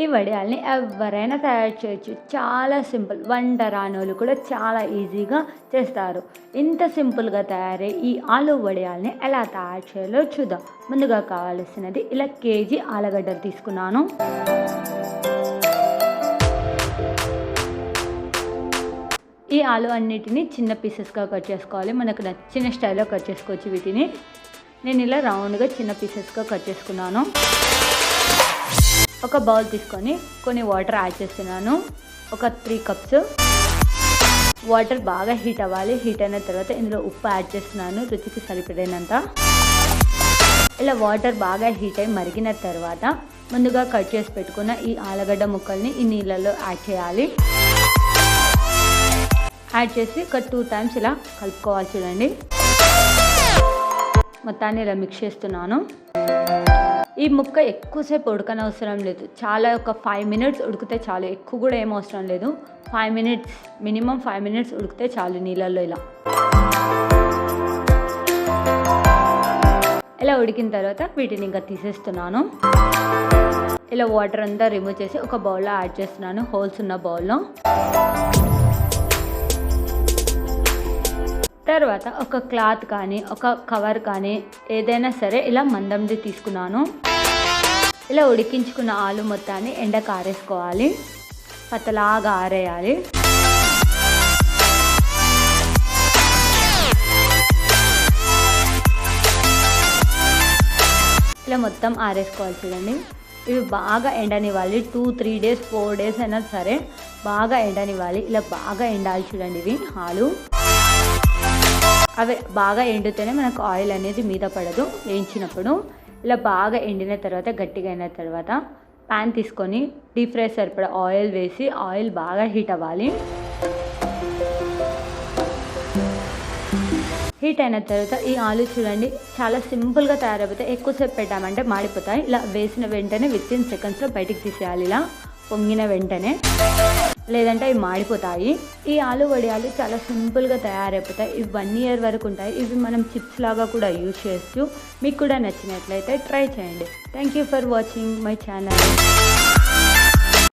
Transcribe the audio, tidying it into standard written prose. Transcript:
ఈ వడియాల్ని ఎవరైనా తయారు చేయొచ్చు. చాలా సింపుల్. వంట రానోళ్ళు కూడా చాలా ఈజీగా చేస్తారు. ఇంత సింపుల్గా తయారయ్యే ఈ ఆలు వడియాల్ని ఎలా తయారు చేయాలో చూద్దాం. ముందుగా కావాల్సినది ఇలా కేజీ ఆలుగడ్డలు తీసుకున్నాను. ఈ ఆలు అన్నిటిని చిన్న పీసెస్గా కట్ చేసుకోవాలి. మనకు నచ్చిన స్టైల్లో కట్ చేసుకోవచ్చు. వీటిని నేను ఇలా రౌండ్గా చిన్న పీసెస్గా కట్ చేసుకున్నాను. ఒక బౌల్ తీసుకొని కొన్ని వాటర్ యాడ్ చేస్తున్నాను. ఒక 3 కప్స్ వాటర్ బాగా హీట్ అవ్వాలి. హీట్ అయిన తర్వాత ఇందులో ఉప్పు యాడ్ చేస్తున్నాను రుచికి సరిపడినంత. ఇలా వాటర్ బాగా హీట్ అయి మరిగిన తర్వాత ముందుగా కట్ చేసి పెట్టుకున్న ఈ ఆలుగడ్డ ముక్కల్ని ఈ నీళ్ళల్లో యాడ్ చేయాలి. యాడ్ చేసి ఒక 2 టైమ్స్ ఇలా కలుపుకోవాలి. చూడండి, మొత్తాన్ని ఇలా మిక్స్ చేస్తున్నాను. ఈ ముక్క ఎక్కువసేపు ఉడకనవసరం లేదు. చాలా ఒక 5 మినిట్స్ ఉడికితే చాలు. ఎక్కువ కూడా ఏం అవసరం లేదు. 5 మినిట్స్, మినిమం 5 మినిట్స్ ఉడికితే చాలు నీళ్ళల్లో. ఇలా ఉడికిన తర్వాత వీటిని ఇంకా తీసేస్తున్నాను. ఇలా వాటర్ అంతా రిమూవ్ చేసి ఒక బౌల్లో యాడ్ చేస్తున్నాను. హోల్స్ ఉన్న బౌల్లో. తర్వాత ఒక క్లాత్ కానీ ఒక కవర్ కానీ ఏదైనా సరే ఇలా మందంది తీసుకున్నాను. ఇలా ఉడికించుకున్న ఆలు మొత్తాన్ని ఎండకు ఆరేసుకోవాలి. పతలాగా ఆరేయాలి. ఇలా మొత్తం ఆరేసుకోవాలి. చూడండి, ఇవి బాగా ఎండనివ్వాలి. 2-3 డేస్ 4 డేస్ అయినా సరే బాగా ఎండనివ్వాలి. ఇలా బాగా ఎండాలి. చూడండి, ఇవి ఆలు అవి బాగా ఎండితేనే మనకు ఆయిల్ అనేది మీద పడదు వేయించినప్పుడు. ఇలా బాగా ఎండిన తర్వాత గట్టిగా అయిన తర్వాత ప్యాన్ తీసుకొని డీప్ ఫ్రై సరిపడా ఆయిల్ వేసి ఆయిల్ బాగా హీట్ అవ్వాలి. హీట్ అయిన తర్వాత ఈ ఆలు చూడండి చాలా సింపుల్గా తయారైపోతాయి. ఎక్కువసేపు పెట్టామంటే మాడిపోతాయి. ఇలా వేసిన వెంటనే వితిన్ సెకండ్స్లో బయటికి తీసేయాలి. ఇలా పొంగిన వెంటనే, లేదంటే ఇవి మాడిపోతాయి. ఈ ఆలు వడియాలు చాలా సింపుల్గా తయారైపోతాయి. ఇవి 1 ఇయర్ వరకు ఉంటాయి. ఇవి మనం చిప్స్ లాగా కూడా యూజ్ చేయొచ్చు. మీకు కూడా నచ్చినట్లయితే ట్రై చేయండి. Thank you for watching my channel.